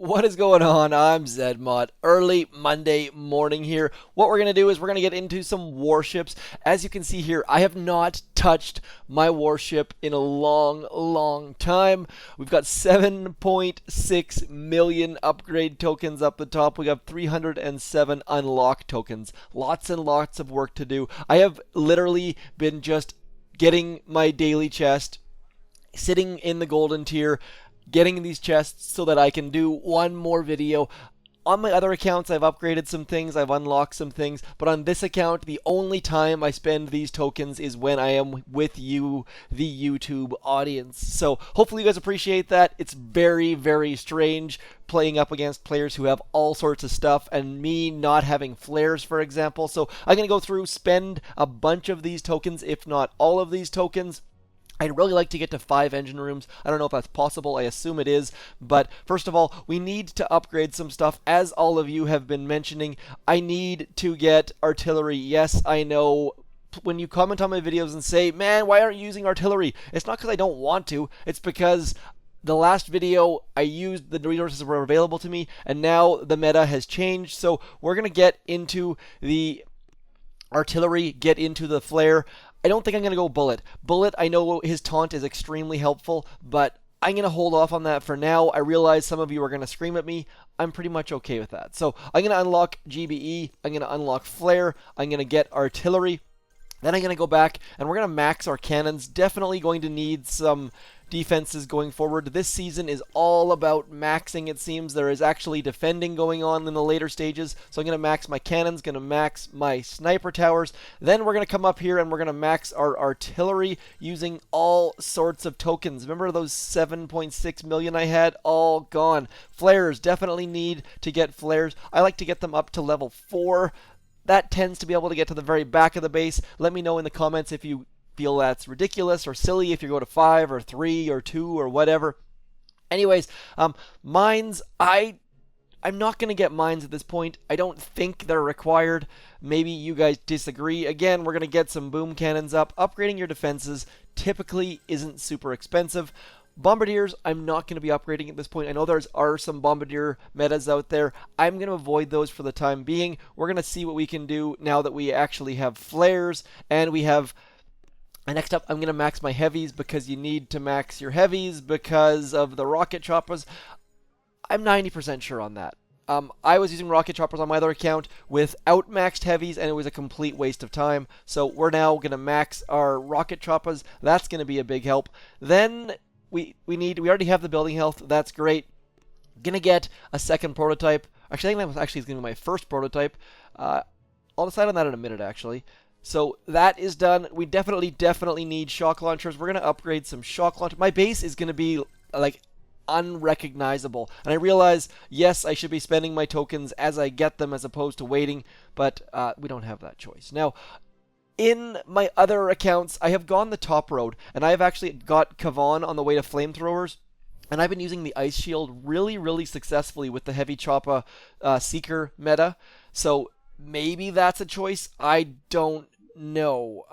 What is going on? I'm Zedmod. Early Monday morning here. What we're going to do is we're going to get into some warships. As you can see here, I have not touched my warship in a long time. We've got 7.6 million upgrade tokens up the top. We have 307 unlock tokens. Lots and lots of work to do. I have literally been just getting my daily chest, sitting in the golden tier, getting these chests so that I can do one more video. On my other accounts, I've upgraded some things, I've unlocked some things, but on this account, the only time I spend these tokens is when I am with you, the YouTube audience. So hopefully you guys appreciate that. It's very strange playing up against players who have all sorts of stuff and me not having flares, for example. So I'm going to go through, spend a bunch of these tokens, if not all of these tokens. I'd really like to get to 5 engine rooms. I don't know if that's possible. I assume it is. But first of all, we need to upgrade some stuff. As all of you have been mentioning, I need to get artillery. Yes, I know. When you comment on my videos and say, man, why aren't you using artillery? It's not because I don't want to. It's because the last video, I used the resources that were available to me, and now the meta has changed. So we're going to get into the artillery, get into the flare. I don't think I'm going to go Bullet. Bullet, I know his taunt is extremely helpful, but I'm going to hold off on that for now. I realize some of you are going to scream at me. I'm pretty much okay with that. So I'm going to unlock GBE. I'm going to unlock Flare. I'm going to get Artillery. Then I'm going to go back and we're going to max our cannons. Definitely going to need some defenses going forward. This season is all about maxing, it seems. There is actually defending going on in the later stages. So I'm going to max my cannons, going to max my sniper towers. Then we're going to come up here and we're going to max our artillery using all sorts of tokens. Remember those 7.6 million I had? All gone. Flares, definitely need to get flares. I like to get them up to level 4. That tends to be able to get to the very back of the base. Let me know in the comments if you feel that's ridiculous or silly if you go to 5 or 3 or 2 or whatever. Anyways, mines, I'm not going to get mines at this point. I don't think they're required. Maybe you guys disagree. Again, we're going to get some boom cannons up. Upgrading your defenses typically isn't super expensive. Bombardiers, I'm not going to be upgrading at this point. I know there are some bombardier metas out there. I'm going to avoid those for the time being. We're going to see what we can do now that we actually have flares and we have... And next up, I'm going to max my heavies because you need to max your heavies because of the rocket choppas. I'm 90% sure on that. I was using rocket choppers on my other account without maxed heavies, and it was a complete waste of time. So we're now going to max our rocket choppas. That's going to be a big help. Then we already have the building health. That's great. Gonna get a second prototype. Actually, I think that was actually going to be my first prototype. I'll decide on that in a minute, actually. So that is done. We definitely need shock launchers. We're going to upgrade some shock launchers. My base is going to be like unrecognizable. And I realize, yes, I should be spending my tokens as I get them as opposed to waiting, but we don't have that choice. Now, in my other accounts, I have gone the top road, and I have actually got Kavan on the way to flamethrowers. And I've been using the Ice Shield really successfully with the heavy Choppa Seeker meta. So maybe that's a choice. I don't know.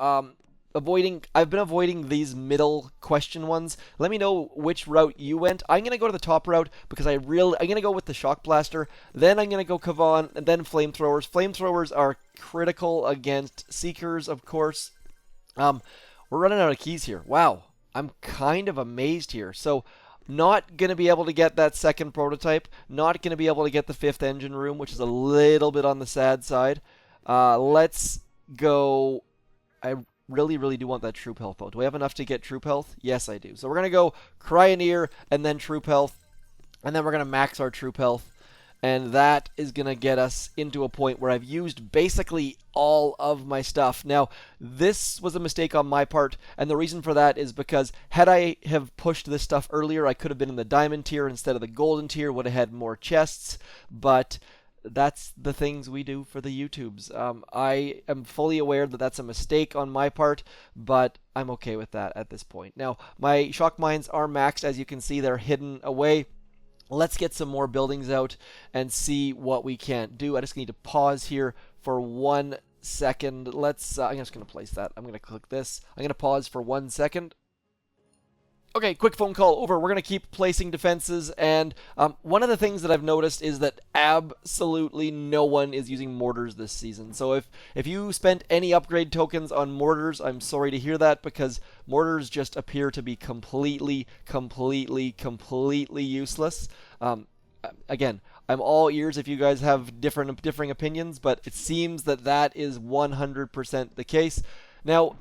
I've been avoiding these middle question ones. Let me know which route you went. I'm gonna go to the top route because I'm gonna go with the Shock Blaster. Then I'm gonna go Kavan and then Flamethrowers. Flamethrowers are critical against Seekers, of course. We're running out of keys here. Wow, I'm kind of amazed here. So not going to be able to get that second prototype. Not going to be able to get the 5th engine room, which is a little bit on the sad side. Let's go. I really do want that troop health, though. Do I have enough to get troop health? Yes, I do. So we're going to go Cryoneer and then troop health. And then we're going to max our troop health. And that is going to get us into a point where I've used basically all of my stuff. Now, this was a mistake on my part, and the reason for that is because had I have pushed this stuff earlier, I could have been in the diamond tier instead of the golden tier, would have had more chests, but that's the things we do for the YouTubes. I am fully aware that that's a mistake on my part, but I'm okay with that at this point. Now, my shock mines are maxed. As you can see, they're hidden away. Let's get some more buildings out and see what we can do. I just need to pause here for 1 second. I'm just going to place that. I'm going to click this. I'm going to pause for 1 second. Okay, quick phone call over. We're going to keep placing defenses, and one of the things that I've noticed is that absolutely no one is using mortars this season. So if you spent any upgrade tokens on mortars, I'm sorry to hear that, because mortars just appear to be completely useless. Again, I'm all ears if you guys have differing opinions, but it seems that that is 100% the case. Now,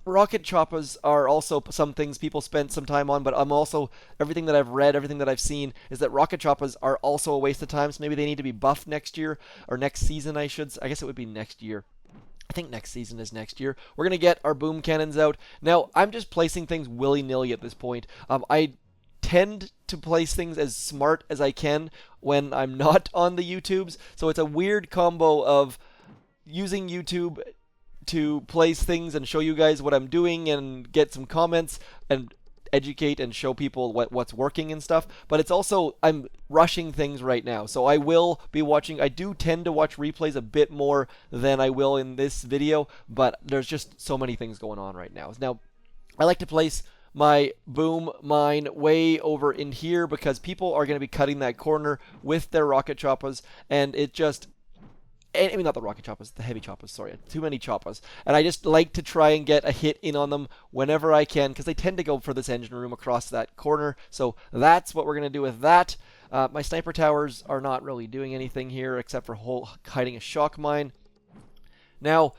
rocket choppas are also some things people spent some time on, but I'm also, everything that I've read, everything that I've seen, is that rocket choppas are also a waste of time, so maybe they need to be buffed next year, or next season, I guess it would be next year. I think next season is next year. We're going to get our boom cannons out. Now, I'm just placing things willy-nilly at this point. I tend to place things as smart as I can when I'm not on the YouTubes, so it's a weird combo of using YouTube to place things and show you guys what I'm doing and get some comments and educate and show people what's working and stuff. But it's also, I'm rushing things right now, so I will be watching. I do tend to watch replays a bit more than I will in this video, but there's just so many things going on right now. Now, I like to place my boom mine way over in here because people are going to be cutting that corner with their rocket choppas, and it just, I mean, not the rocket choppas, the heavy choppas, sorry. Too many choppas. And I just like to try and get a hit in on them whenever I can, because they tend to go for this engine room across that corner. So that's what we're going to do with that. My sniper towers are not really doing anything here except for hiding a shock mine. Now,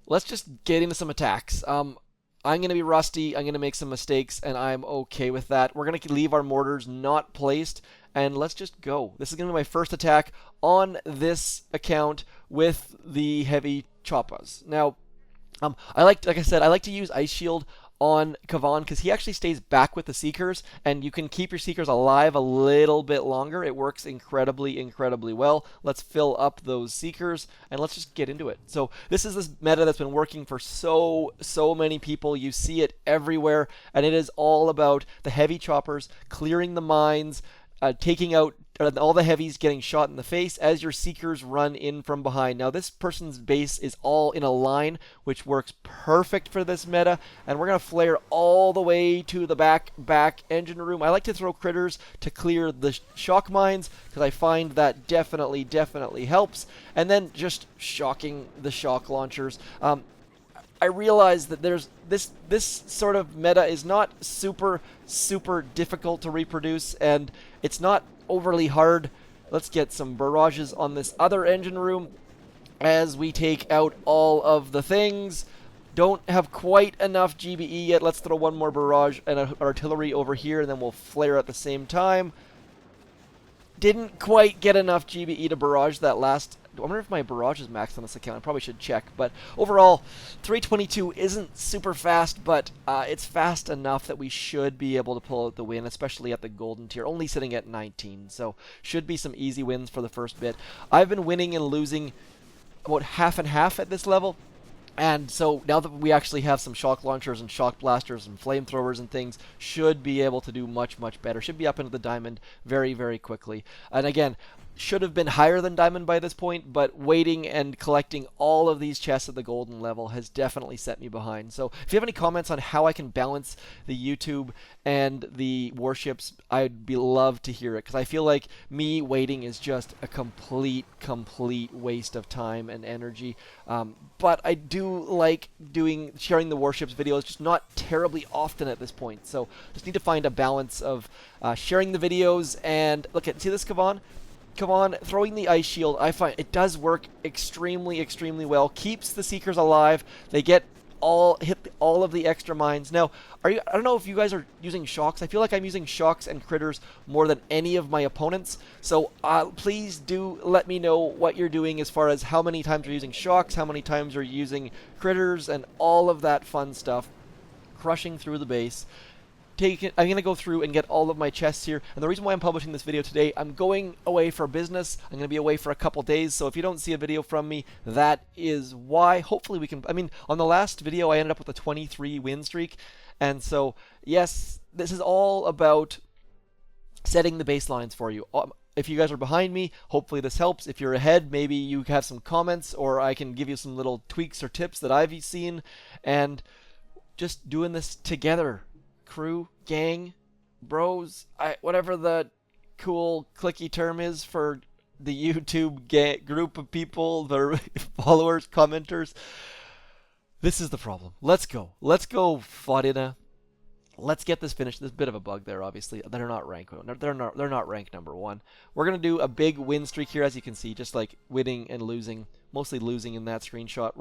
let's just get into some attacks. I'm going to be rusty, I'm going to make some mistakes, and I'm okay with that. We're going to leave our mortars not placed, and let's just go. This is going to be my first attack on this account with the heavy choppas. Now, like I said, I like to use Ice Shield on Kavan because he actually stays back with the Seekers, and you can keep your Seekers alive a little bit longer. It works incredibly well. Let's fill up those Seekers, and let's just get into it. So this is this meta that's been working for so many people. You see it everywhere, and it is all about the heavy choppers clearing the mines, taking out all the heavies, getting shot in the face as your Seekers run in from behind. Now, this person's base is all in a line, which works perfect for this meta, and we're going to flare all the way to the back engine room. I like to throw critters to clear the shock mines, because I find that definitely helps, and then just shocking the shock launchers. I realize that there's this sort of meta is not super difficult to reproduce, and it's not overly hard. Let's get some barrages on this other engine room as we take out all of the things. Don't have quite enough GBE yet. Let's throw one more barrage and an artillery over here, and then we'll flare at the same time. Didn't quite get enough GBE to barrage that last. I wonder if my barrage is maxed on this account. I probably should check. But overall, 322 isn't super fast, but it's fast enough that we should be able to pull out the win, especially at the golden tier, only sitting at 19. So should be some easy wins for the first bit. I've been winning and losing about half and half at this level. And so now that we actually have some shock launchers and shock blasters and flamethrowers and things, should be able to do much better. Should be up into the diamond very quickly. And again, should have been higher than diamond by this point, but waiting and collecting all of these chests at the golden level has definitely set me behind. So if you have any comments on how I can balance the YouTube and the warships, I'd be love to hear it, because I feel like me waiting is just a complete waste of time and energy. But I do like sharing the warships videos, just not terribly often at this point. So just need to find a balance of sharing the videos and see this Kavan? Kavan throwing the Ice Shield, I find it does work extremely well. Keeps the Seekers alive. They hit all of the extra mines. Now, I don't know if you guys are using shocks. I feel like I'm using shocks and critters more than any of my opponents. So please do let me know what you're doing as far as how many times you're using shocks, how many times you're using critters, and all of that fun stuff. Crushing through the base. I'm going to go through and get all of my chests here. And the reason why I'm publishing this video today, I'm going away for business. I'm going to be away for a couple days. So if you don't see a video from me, that is why. Hopefully we can, on the last video, I ended up with a 23 win streak. And so, yes, this is all about setting the baselines for you. If you guys are behind me, hopefully this helps. If you're ahead, maybe you have some comments, or I can give you some little tweaks or tips that I've seen. And just doing this together. crew, gang, bros, whatever the cool clicky term is for the YouTube group of people, the followers, commenters. This is the problem. Let's go. Let's go, Fodina. Let's get this finished. There's a bit of a bug there, obviously. They're not rank. They're not rank number 1. We're gonna do a big win streak here, as you can see, just like winning and losing, mostly losing in that screenshot.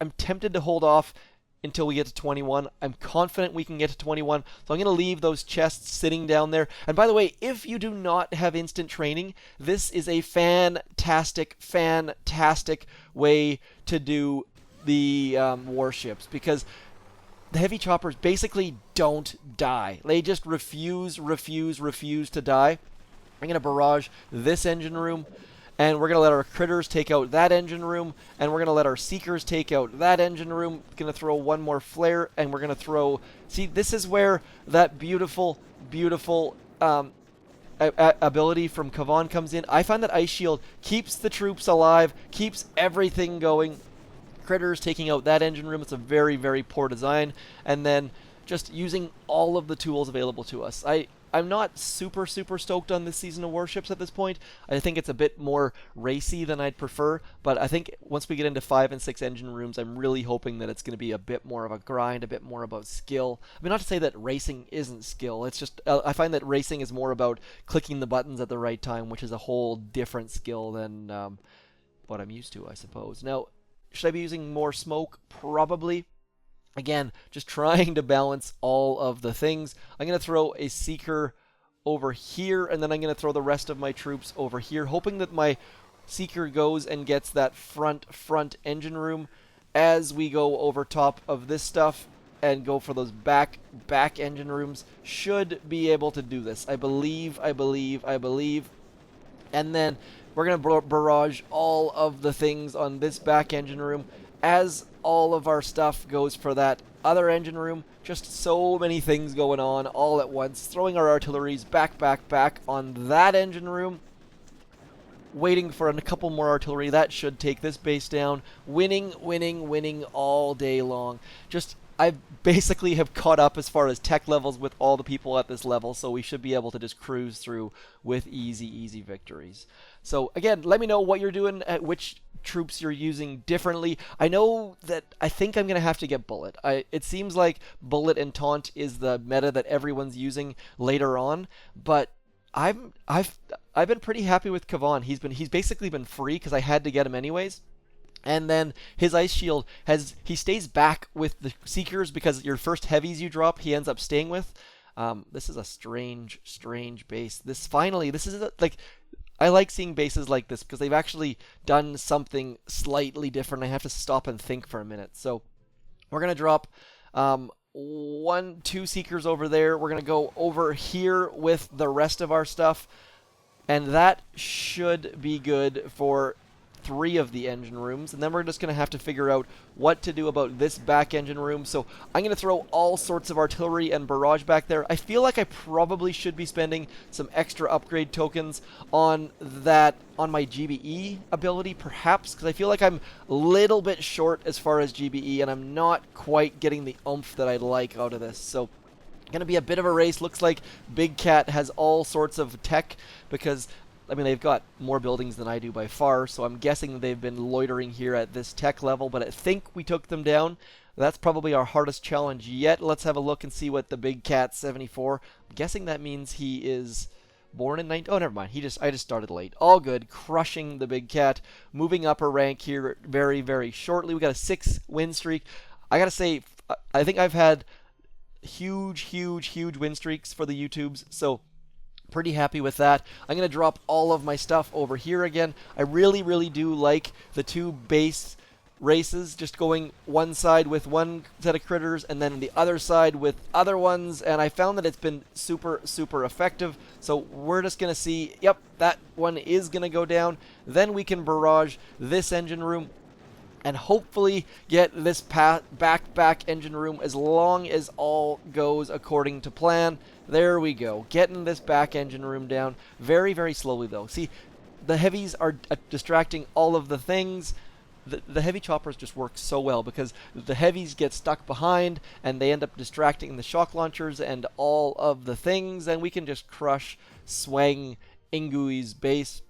I'm tempted to hold off until we get to 21. I'm confident we can get to 21, so I'm gonna leave those chests sitting down there. And by the way, if you do not have instant training, this is a fantastic way to do the warships, because the heavy choppers basically don't die. They just refuse to die. I'm going to barrage this engine room, and we're going to let our critters take out that engine room, and we're going to let our seekers take out that engine room. Going to throw one more flare, and we're going to throw... See, this is where that beautiful ability from Kavan comes in. I find that Ice Shield keeps the troops alive, keeps everything going. Critters taking out that engine room. It's a very poor design. And then just using all of the tools available to us. I'm not super stoked on this season of Warships at this point. I think it's a bit more racy than I'd prefer, but I think once we get into 5 and 6 engine rooms, I'm really hoping that it's going to be a bit more of a grind, a bit more about skill. I mean, not to say that racing isn't skill. It's just I find that racing is more about clicking the buttons at the right time, which is a whole different skill than what I'm used to, I suppose. Now, should I be using more smoke? Probably. Again, just trying to balance all of the things. I'm going to throw a Seeker over here, and then I'm going to throw the rest of my troops over here, hoping that my Seeker goes and gets that front engine room as we go over top of this stuff and go for those back engine rooms. Should be able to do this. I believe. And then we're going to barrage all of the things on this back engine room as all of our stuff goes for that other engine room. Just so many things going on all at once. Throwing our artilleries back on that engine room. Waiting for a couple more artillery. That should take this base down. Winning all day long. I basically have caught up as far as tech levels with all the people at this level, so we should be able to just cruise through with easy victories. So again, let me know what you're doing, which troops you're using differently. I know that I think I'm going to have to get Bullet. It seems like Bullet and Taunt is the meta that everyone's using later on, but I've been pretty happy with Kavan. He's basically been free because I had to get him anyways. And then his Ice Shield he stays back with the Seekers because your first heavies you drop, he ends up staying with. This is a strange base. I like seeing bases like this because they've actually done something slightly different. I have to stop and think for a minute. So we're going to drop 2 Seekers over there. We're going to go over here with the rest of our stuff. And that should be good for 3 of the engine rooms, and then we're just going to have to figure out what to do about this back engine room. So I'm going to throw all sorts of artillery and barrage back there. I feel like I probably should be spending some extra upgrade tokens on my GBE ability, perhaps, because I feel like I'm a little bit short as far as GBE, and I'm not quite getting the oomph that I'd like out of this. So going to be a bit of a race. Looks like Big Cat has all sorts of tech because I mean, they've got more buildings than I do by far, so I'm guessing they've been loitering here at this tech level, but I think we took them down. That's probably our hardest challenge yet. Let's have a look and see what the Big Cat 74. I'm guessing that means he is born in 19... Oh, never mind. I just started late. All good. Crushing the Big Cat. Moving up a rank here very shortly. We got a 6 win streak. I gotta say, I think I've had huge win streaks for the YouTubes, so pretty happy with that. I'm going to drop all of my stuff over here again. I really do like the 2 base races, just going one side with one set of critters and then the other side with other ones, and I found that it's been super effective. So we're just going to see, yep, that one is going to go down. Then we can barrage this engine room and hopefully get this back engine room as long as all goes according to plan. There we go. Getting this back engine room down very slowly, though. See, the heavies are distracting all of the things. the heavy choppers just work so well because the heavies get stuck behind and they end up distracting the shock launchers and all of the things, and we can just crush Swang Ingui's base,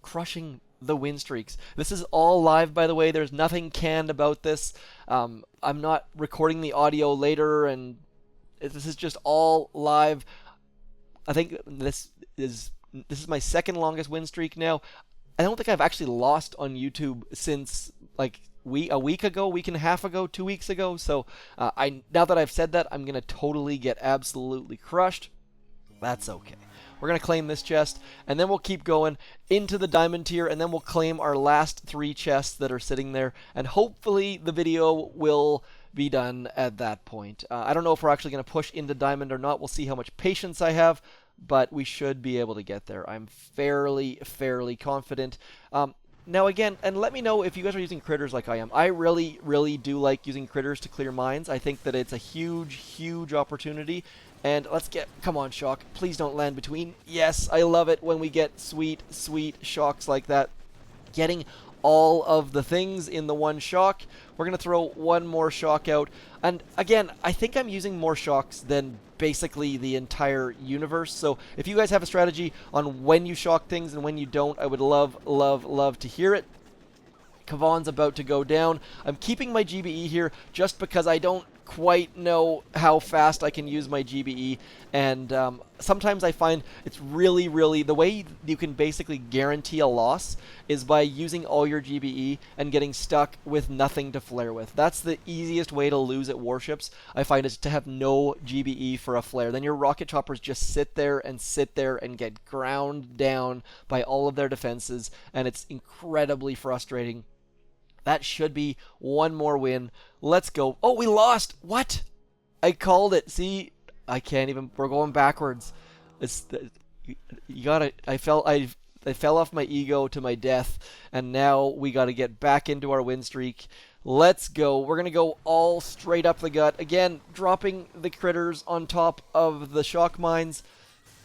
crushing the win streaks. This is all live, by the way. There's nothing canned about this. I'm not recording the audio later, and this is just all live. I think this is my second longest win streak now. I don't think I've actually lost on YouTube since like a week ago, week and a half ago, 2 weeks ago. So now that I've said that, I'm gonna totally get absolutely crushed. That's okay. We're going to claim this chest, and then we'll keep going into the diamond tier, and then we'll claim our last 3 chests that are sitting there, and hopefully the video will be done at that point. I don't know if we're actually going to push into diamond or not. We'll see how much patience I have, but we should be able to get there. I'm fairly confident. Now again, and let me know if you guys are using critters like I am. I really do like using critters to clear mines. I think that it's a huge opportunity. And let's get, come on, shock, please don't land between. Yes, I love it when we get sweet shocks like that. Getting all of the things in the one shock. We're going to throw one more shock out. And again, I think I'm using more shocks than basically the entire universe. So if you guys have a strategy on when you shock things and when you don't, I would love to hear it. Kavan's about to go down. I'm keeping my GBE here just because I don't quite know how fast I can use my GBE, and sometimes I find it's really the way you can basically guarantee a loss is by using all your GBE and getting stuck with nothing to flare with. That's the easiest way to lose at warships, I find, is to have no GBE for a flare. Then your rocket choppers just sit there and get ground down by all of their defenses, and it's incredibly frustrating. That should be one more win. Let's go. Oh, we lost. What? I called it. See, I can't even. We're going backwards. You gotta. I fell off my ego to my death, and now we gotta get back into our win streak. Let's go. We're gonna go all straight up the gut again, dropping the critters on top of the shock mines.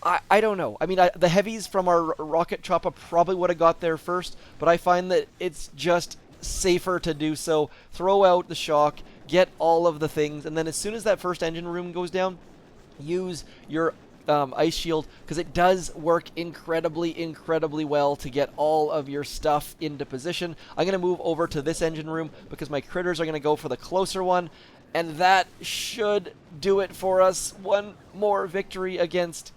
I don't know. I mean, the heavies from our rocket Choppa probably would have got there first, but I find that it's just safer to do so. Throw out the shock, get all of the things, and then as soon as that first engine room goes down, use your ice shield, because it does work incredibly well to get all of your stuff into position. I'm going to move over to this engine room because my critters are going to go for the closer one, and that should do it for us. One more victory against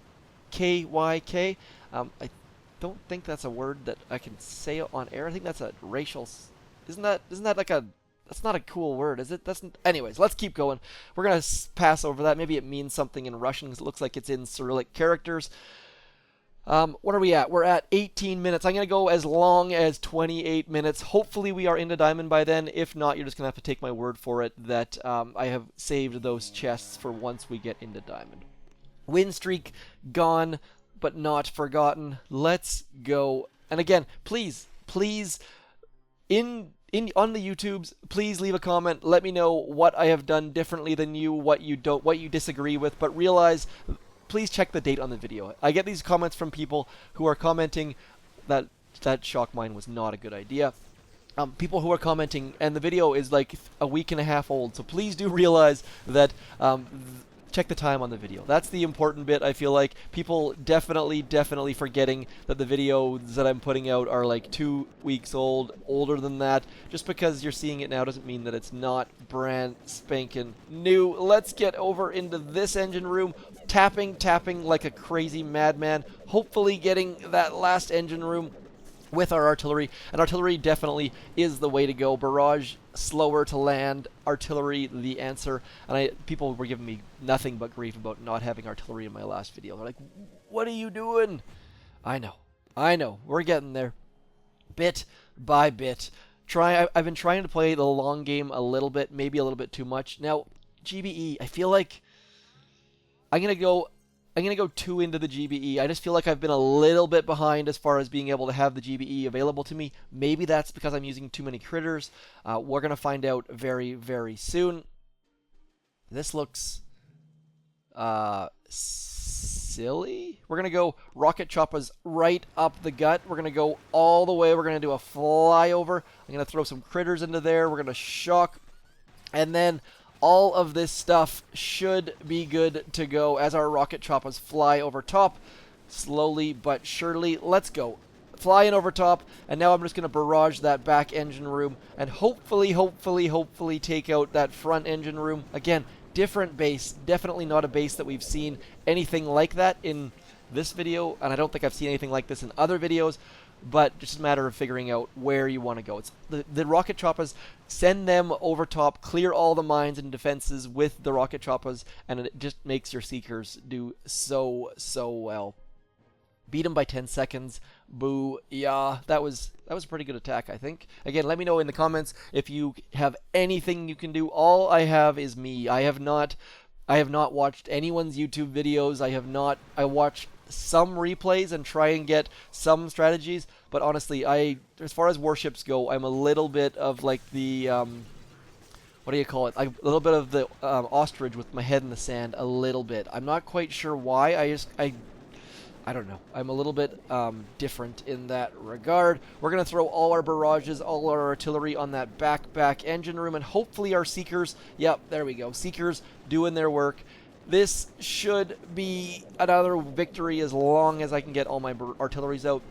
KYK. I don't think that's a word that I can say on air. I think that's a racial... Isn't that like a... That's not a cool word, is it? Anyways, let's keep going. We're going to pass over that. Maybe it means something in Russian because it looks like it's in Cyrillic characters. What are we at? We're at 18 minutes. I'm going to go as long as 28 minutes. Hopefully we are into diamond by then. If not, you're just going to have to take my word for it that I have saved those chests for once we get into diamond. Win streak gone, but not forgotten. Let's go. And again, please, on the YouTubes, please leave a comment. Let me know what I have done differently than you, what you disagree with. But realize, please check the date on the video. I get these comments from people who are commenting that shock mine was not a good idea. People who are commenting, and the video is like a week and a half old. So please do realize that. Check the time on the video. That's the important bit, I feel like. People definitely forgetting that the videos that I'm putting out are like 2 weeks old, older than that. Just because you're seeing it now doesn't mean that it's not brand spanking new. Let's get over into this engine room. Tapping like a crazy madman. Hopefully getting that last engine room with our artillery, and artillery definitely is the way to go. Barrage slower to land, artillery the answer, and people were giving me nothing but grief about not having artillery in my last video. They're like, what are you doing? I know, we're getting there, bit by bit. I've been trying to play the long game a little bit, maybe a little bit too much. Now, GBE, I feel like I'm gonna go 2 into the GBE. I just feel like I've been a little bit behind as far as being able to have the GBE available to me. Maybe that's because I'm using too many critters. We're going to find out very soon. This looks sick. silly. We're going to go rocket Choppas right up the gut. We're going to go all the way. We're going to do a flyover. I'm going to throw some critters into there. We're going to shock. And then all of this stuff should be good to go as our rocket Choppas fly over top. Slowly but surely. Let's go. Flying over top, and now I'm just going to barrage that back engine room and hopefully take out that front engine room. Again, different base. Definitely not a base that we've seen anything like that in this video, and I don't think I've seen anything like this in other videos, but just a matter of figuring out where you want to go. It's the rocket Choppas, send them over top, clear all the mines and defenses with the rocket Choppas, and it just makes your Seekers do so well. Beat them by 10 seconds. Boo. Yeah, that was a pretty good attack, I think. Again, let me know in the comments if you have anything you can do. All I have is me. I have not watched anyone's YouTube videos. I watch some replays and try and get some strategies, but honestly, as far as warships go, I'm a little bit of like the what do you call it? A little bit of the ostrich with my head in the sand. A little bit. I'm not quite sure why. I don't know. I'm a little bit different in that regard. We're going to throw all our barrages, all our artillery on that back engine room, and hopefully our Seekers, yep, there we go. Seekers doing their work. This should be another victory as long as I can get all my artilleries out.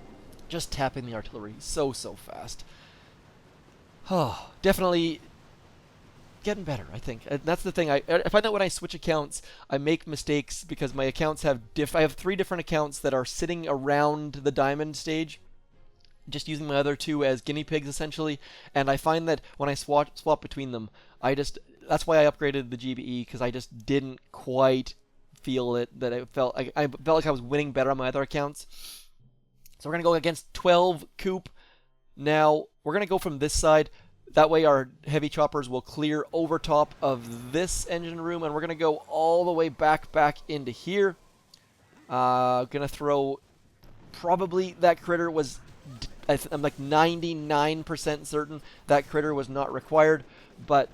Just tapping the artillery so fast. Oh, definitely getting better, I think. That's the thing. I find that when I switch accounts, I make mistakes because my accounts have I have 3 different accounts that are sitting around the diamond stage, just using my other 2 as guinea pigs essentially. And I find that when I swap between them, that's why I upgraded the GBE, because I just didn't quite feel it. That I felt like I was winning better on my other accounts. So we're gonna go against 12 Coop. Now we're gonna go from this side. That way our heavy choppers will clear over top of this engine room, and we're going to go all the way back into here. Going to throw, probably that critter was, I'm like 99% certain that critter was not required, but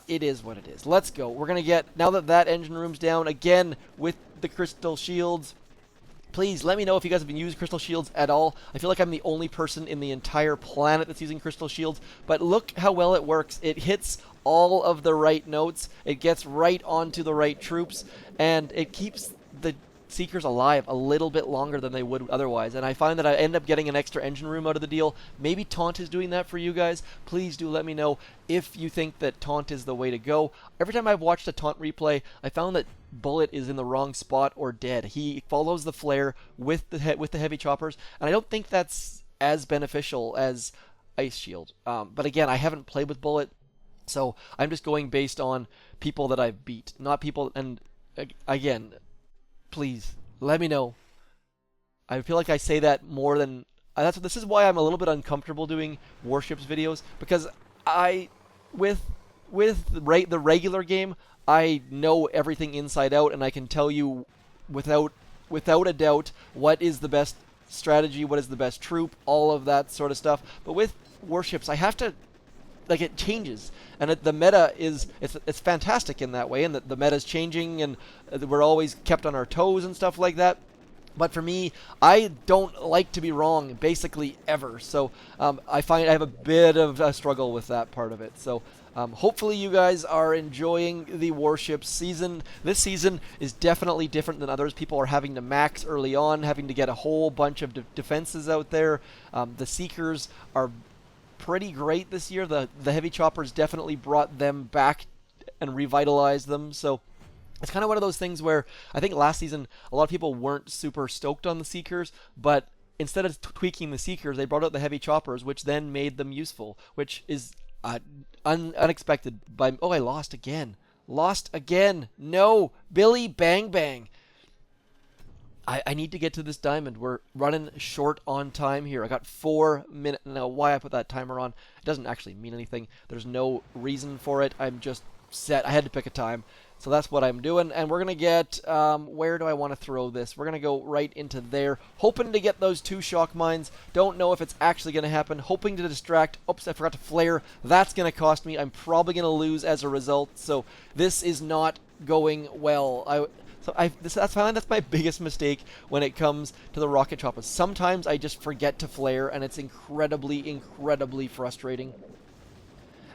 it is what it is. Let's go. We're going to get, now that engine room's down, again with the crystal shields. Please let me know if you guys have been using crystal shields at all. I feel like I'm the only person in the entire planet that's using crystal shields, but look how well it works. It hits all of the right notes, it gets right onto the right troops, and it keeps the Seekers alive a little bit longer than they would otherwise. And I find that I end up getting an extra engine room out of the deal. Maybe Taunt is doing that for you guys. Please do let me know if you think that Taunt is the way to go. Every time I've watched a Taunt replay, I found that Bullet is in the wrong spot or dead. He follows the flare with the heavy choppers, and I don't think that's as beneficial as Ice Shield. But again, I haven't played with Bullet, so I'm just going based on people that I've beat, not people. And again, please let me know. I feel like I say that more than this is why I'm a little bit uncomfortable doing warships videos, because with the regular game, I know everything inside out, and I can tell you without a doubt what is the best strategy, what is the best troop, all of that sort of stuff. But with warships, I have to, like, it changes, and the meta is it's fantastic in that way, and the meta is changing, and we're always kept on our toes and stuff like that. But for me, I don't like to be wrong basically ever, so I find I have a bit of a struggle with that part of it. So hopefully you guys are enjoying the warships season. This season is definitely different than others. People are having to max early on, having to get a whole bunch of defenses out there. The Seekers are pretty great this year. The heavy choppers definitely brought them back and revitalized them. So it's kind of one of those things where I think last season a lot of people weren't super stoked on the Seekers, but instead of tweaking the Seekers, they brought out the heavy choppers, which then made them useful, which is unexpected. Oh, I lost again. No, Billy Bang Bang. I need to get to this diamond. We're running short on time here. I got 4 minutes. Now, why I put that timer on, it doesn't actually mean anything. There's no reason for it. I'm just set. I had to pick a time. So that's what I'm doing. And we're going to get, where do I want to throw this? We're going to go right into there. Hoping to get those 2 shock mines. Don't know if it's actually going to happen. Hoping to distract. Oops, I forgot to flare. That's going to cost me. I'm probably going to lose as a result. So this is not going well. So I find that's my biggest mistake when it comes to the rocket choppas. Sometimes I just forget to flare, and it's incredibly frustrating.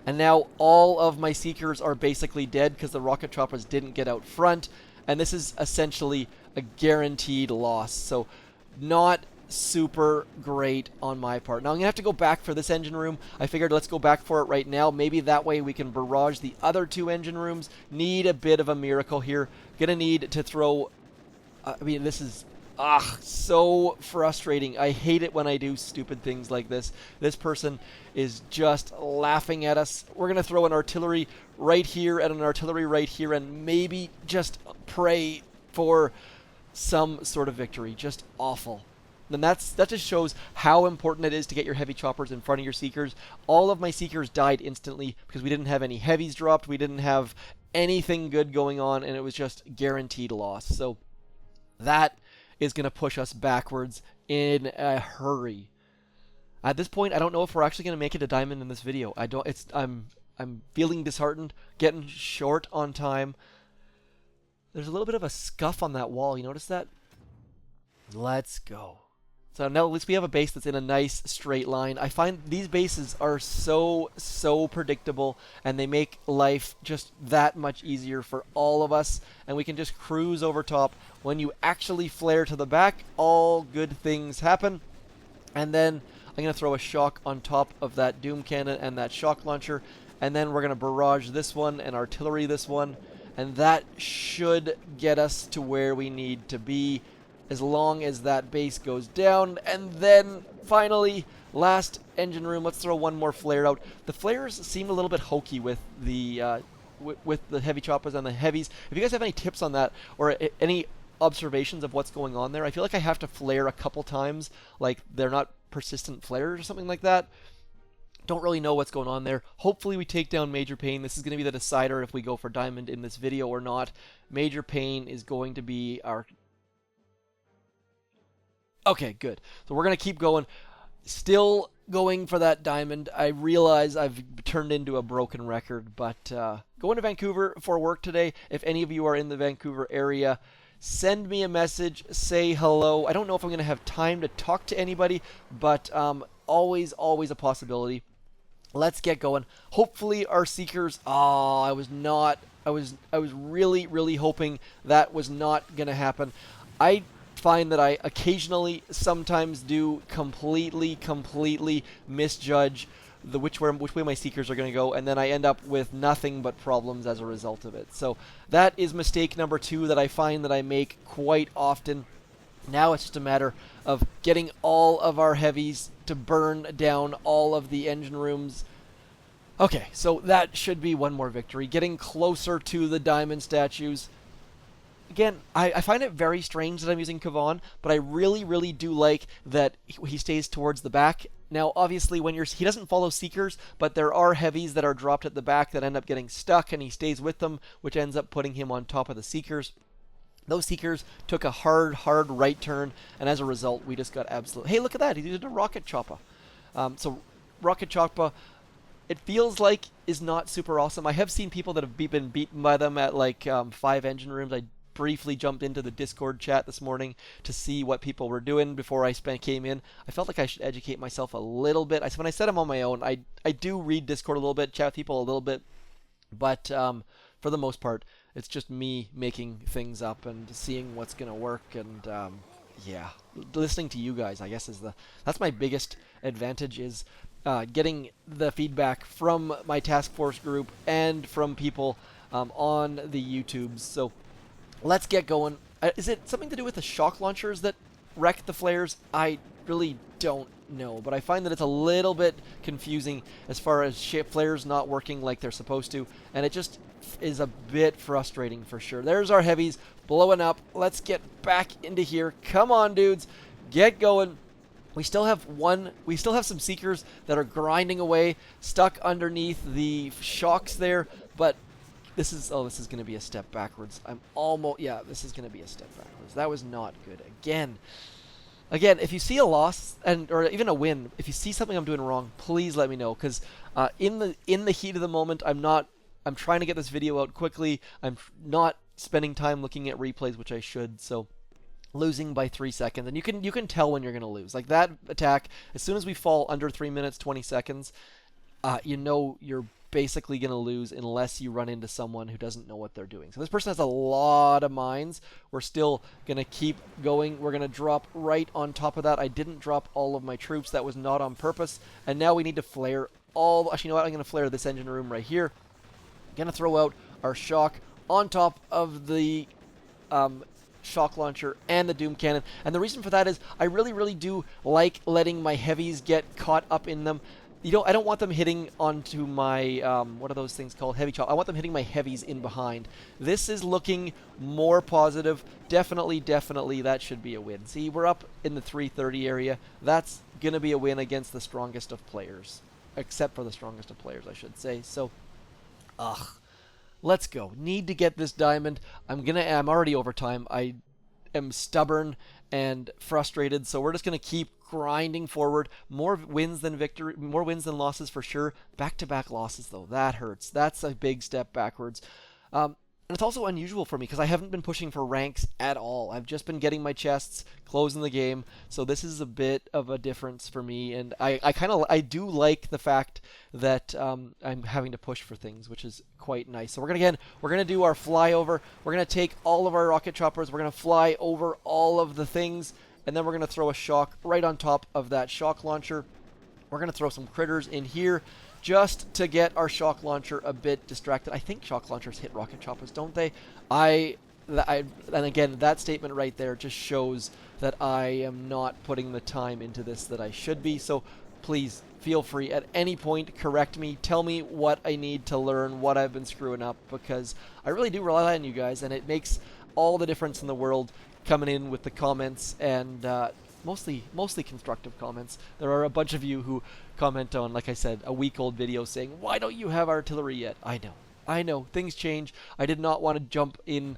And now all of my Seekers are basically dead because the rocket choppas didn't get out front, and this is essentially a guaranteed loss. So not super great on my part. Now I'm going to have to go back for this engine room. I figured let's go back for it right now. Maybe that way we can barrage the other two engine rooms. Need a bit of a miracle here. Gonna need to throw... I mean, this is... so frustrating. I hate it when I do stupid things like this. This person is just laughing at us. We're going to throw an artillery right here and an artillery right here and maybe just pray for some sort of victory. Just awful. And that just shows how important it is to get your heavy choppers in front of your Seekers. All of my Seekers died instantly because we didn't have any heavies dropped. We didn't have anything good going on, and it was just guaranteed loss. So that is going to push us backwards in a hurry. At this point, I don't know if we're actually going to make it a diamond in this video. I'm feeling disheartened, getting short on time. There's a little bit of a scuff on that wall. You notice that? Let's go. So now at least we have a base that's in a nice straight line. I find these bases are so predictable, and they make life just that much easier for all of us, and we can just cruise over top. When you actually flare to the back, all good things happen. And then I'm going to throw a shock on top of that Doom Cannon and that shock launcher, and then we're going to barrage this one and artillery this one, and that should get us to where we need to be, as long as that base goes down. And then finally, last engine room. Let's throw one more flare out. The flares seem a little bit hokey with the heavy choppas and the heavies. If you guys have any tips on that, or any observations of what's going on there, I feel like I have to flare a couple times, like they're not persistent flares or something like that. Don't really know what's going on there. Hopefully we take down Major Pain. This is going to be the decider if we go for diamond in this video or not. Major Pain is going to be our... Okay, good. So we're going to keep going. Still going for that diamond. I realize I've turned into a broken record, but going to Vancouver for work today. If any of you are in the Vancouver area, send me a message, say hello. I don't know if I'm going to have time to talk to anybody, but always a possibility. Let's get going. Hopefully our Seekers... I was really hoping that was not going to happen. I find that I occasionally sometimes do completely misjudge which way my Seekers are going to go, and then I end up with nothing but problems as a result of it. So that is mistake number 2 that I find that I make quite often. Now it's just a matter of getting all of our heavies to burn down all of the engine rooms. Okay, so that should be one more victory. Getting closer to the diamond statues. Again, I find it very strange that I'm using Kavan, but I really do like that he stays towards the back. Now, obviously, he doesn't follow Seekers, but there are heavies that are dropped at the back that end up getting stuck, and he stays with them, which ends up putting him on top of the Seekers. Those Seekers took a hard right turn, and as a result, we just got absolute... Hey, look at that! He's using a rocket Choppa. So, rocket Choppa, it feels like is not super awesome. I have seen people that have been beaten by them at like 5 engine rooms. I briefly jumped into the Discord chat this morning to see what people were doing before I came in. I felt like I should educate myself a little bit. When I said I'm on my own, I do read Discord a little bit, chat with people a little bit, but for the most part, it's just me making things up and seeing what's going to work, and yeah, listening to you guys, I guess, that's my biggest advantage, is getting the feedback from my task force group and from people on the YouTubes. So let's get going. Is it something to do with the shock launchers that wreck the flares? I really don't know, but I find that it's a little bit confusing as far as flares not working like they're supposed to, and it just is a bit frustrating for sure. There's our heavies blowing up. Let's get back into here. Come on, dudes. Get going. We still have some Seekers that are grinding away, stuck underneath the shocks there, but this is going to be a step backwards. This is going to be a step backwards. That was not good. Again, if you see a loss or even a win, if you see something I'm doing wrong, please let me know, because in the heat of the moment, I'm trying to get this video out quickly. I'm not spending time looking at replays, which I should, so losing by 3 seconds. And you can tell when you're going to lose. Like that attack, as soon as we fall under 3 minutes, 20 seconds, you know you're basically going to lose unless you run into someone who doesn't know what they're doing. So this person has a lot of mines. We're still going to keep going. We're going to drop right on top of that. I didn't drop all of my troops. That was not on purpose. And now we need to flare all... Actually, you know what? I'm going to flare this engine room right here. Going to throw out our shock on top of the shock launcher and the doom cannon. And the reason for that is I really do like letting my heavies get caught up in them. I don't want them hitting onto my, what are those things called? Heavy chop. I want them hitting my heavies in behind. This is looking more positive. Definitely, that should be a win. See, we're up in the 330 area. That's going to be a win against the strongest of players. Except for the strongest of players, I should say. So, let's go. Need to get this diamond. I'm already over time. I am stubborn and frustrated, so we're just going to keep grinding forward. More wins than losses for sure. Back-to-back losses, though. That hurts. That's a big step backwards. And it's also unusual for me because I haven't been pushing for ranks at all. I've just been getting my chests, closing the game, so this is a bit of a difference for me, and I do like the fact that I'm having to push for things, which is quite nice. So we're gonna do our flyover. We're gonna take all of our rocket choppers. We're gonna fly over all of the things, and then we're gonna throw a shock right on top of that shock launcher. We're gonna throw some critters in here, just to get our shock launcher a bit distracted. I think shock launchers hit rocket choppers, don't they? And again, that statement right there just shows that I am not putting the time into this that I should be. So please feel free at any point, correct me, tell me what I need to learn, what I've been screwing up, because I really do rely on you guys, and it makes all the difference in the world coming in with the comments, and mostly constructive comments. There are a bunch of you who comment on, like I said, a week-old video saying, why don't you have artillery yet? I know, things change. I did not want to jump in.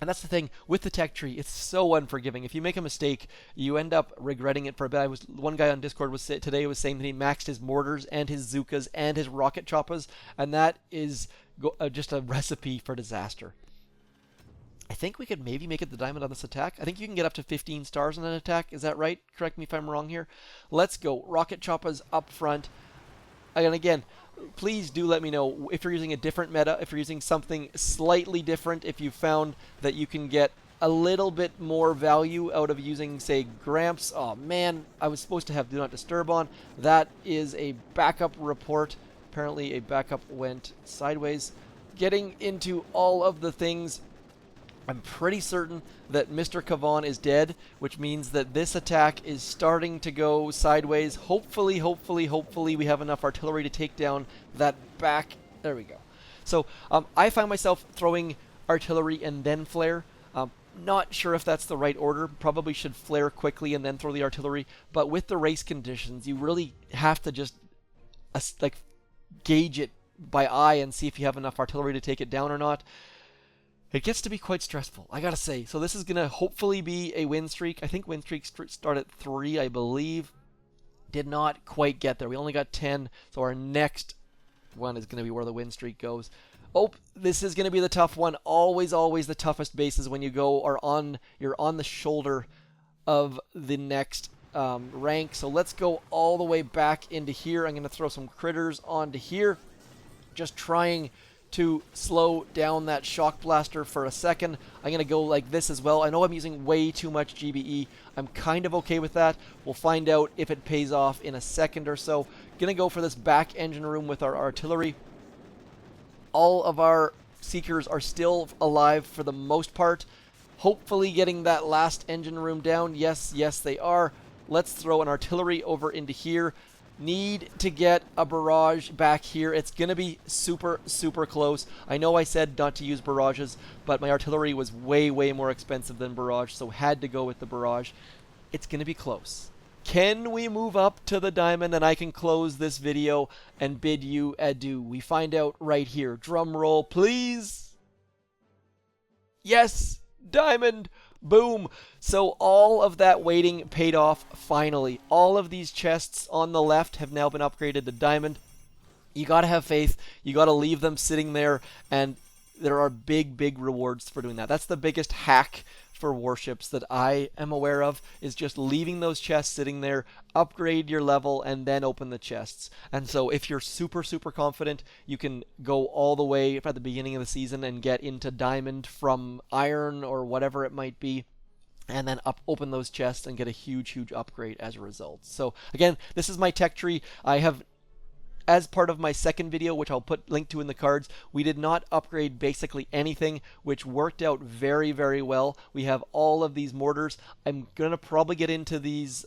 And that's the thing with the tech tree, it's so unforgiving. If you make a mistake, you end up regretting it for a bit. One guy on Discord today was saying that he maxed his mortars and his Zukas and his rocket choppas, and that is just a recipe for disaster. I think we could maybe make it the diamond on this attack. I think you can get up to 15 stars on an attack. Is that right? Correct me if I'm wrong here. Let's go. Rocket Choppas up front. And again, please do let me know if you're using a different meta, if you're using something slightly different, if you found that you can get a little bit more value out of using, say, Gramps. Oh, man, I was supposed to have Do Not Disturb on. That is a backup report. Apparently, a backup went sideways. Getting into all of the things... I'm pretty certain that Mr. Kavan is dead, which means that this attack is starting to go sideways. Hopefully, we have enough artillery to take down that back. There we go. So I find myself throwing artillery and then flare. Not sure if that's the right order. Probably should flare quickly and then throw the artillery. But with the race conditions, you really have to just gauge it by eye and see if you have enough artillery to take it down or not. It gets to be quite stressful, I gotta say. So this is going to hopefully be a win streak. I think win streaks start at 3, I believe. Did not quite get there. We only got 10, so our next one is going to be where the win streak goes. Oh, this is going to be the tough one. Always the toughest bases when you you're on the shoulder of the next rank. So let's go all the way back into here. I'm going to throw some critters onto here. Just trying to slow down that shock blaster for a second. I'm going to go like this as well. I know I'm using way too much GBE. I'm kind of okay with that. We'll find out if it pays off in a second or so. Going to go for this back engine room with our artillery. All of our Seekers are still alive for the most part. Hopefully getting that last engine room down. Yes, they are. Let's throw an artillery over into here. Need to get a barrage back here. It's going to be super close. I know I said not to use barrages, but my artillery was way more expensive than barrage, so had to go with the barrage. It's going to be close. Can we move up to the diamond and I can close this video and bid you adieu? We find out right here. Drum roll, please. Yes, diamond. Boom. So all of that waiting paid off finally. All of these chests on the left have now been upgraded to diamond. You gotta have faith. You gotta leave them sitting there and there are big rewards for doing that. That's the biggest hack for warships that I am aware of, is just leaving those chests sitting there, upgrade your level, and then open the chests. And so if you're super confident, you can go all the way at the beginning of the season and get into diamond from iron or whatever it might be, and then open those chests and get a huge upgrade as a result. So again, this is my tech tree. I have, as part of my second video, which I'll put link to in the cards, we did not upgrade basically anything, which worked out very well. We have all of these mortars. I'm gonna probably get into these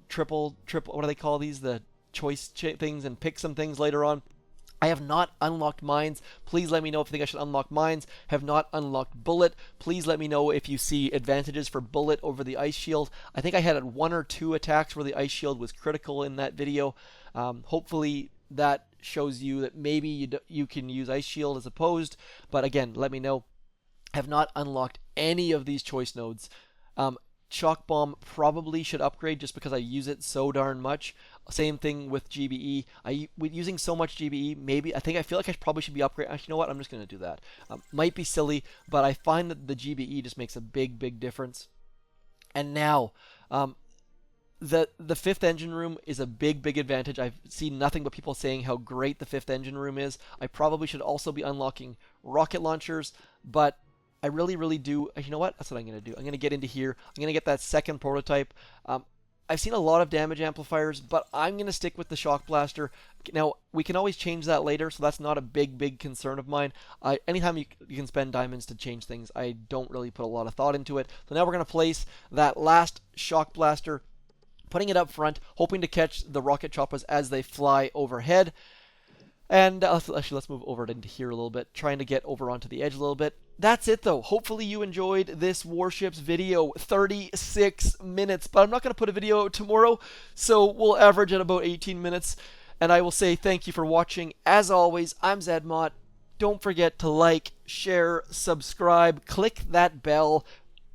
triple, what do they call these? The choice things, and pick some things later on. I have not unlocked mines. Please let me know if you think I should unlock mines. Have not unlocked bullet. Please let me know if you see advantages for bullet over the ice shield. I think I had 1 or 2 attacks where the ice shield was critical in that video. Hopefully that shows you that maybe you can use ice shield as opposed. But again, let me know. Have not unlocked any of these choice nodes. Shock bomb probably should upgrade just because I use it so darn much. Same thing with GBE. With using so much GBE, I feel like I probably should be upgrading. Actually, you know what? I'm just going to do that. Might be silly, but I find that the GBE just makes a big difference. And now, the 5th engine room is a big advantage. I've seen nothing but people saying how great the 5th engine room is. I probably should also be unlocking rocket launchers, but I really do. You know what? That's what I'm going to do. I'm going to get into here. I'm going to get that second prototype. I've seen a lot of damage amplifiers, but I'm going to stick with the shock blaster. Now, we can always change that later, so that's not a big concern of mine. Anytime you can spend diamonds to change things, I don't really put a lot of thought into it. So now we're going to place that last shock blaster, putting it up front, hoping to catch the rocket choppas as they fly overhead. And let's move over into here a little bit, trying to get over onto the edge a little bit. That's it though. Hopefully you enjoyed this Warships video, 36 minutes, but I'm not going to put a video out tomorrow, so we'll average at about 18 minutes. And I will say thank you for watching. As always, I'm Zedmot. Don't forget to like, share, subscribe, click that bell.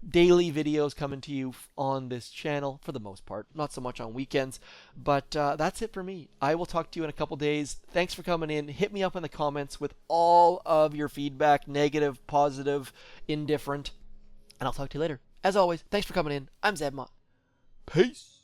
Daily videos coming to you on this channel for the most part, not so much on weekends, but that's it for me. I will talk to you in a couple days. Thanks for coming in. Hit me up in the comments with all of your feedback, negative, positive, indifferent, and I'll talk to you later. As always, thanks for coming in. I'm Zedmot. Peace.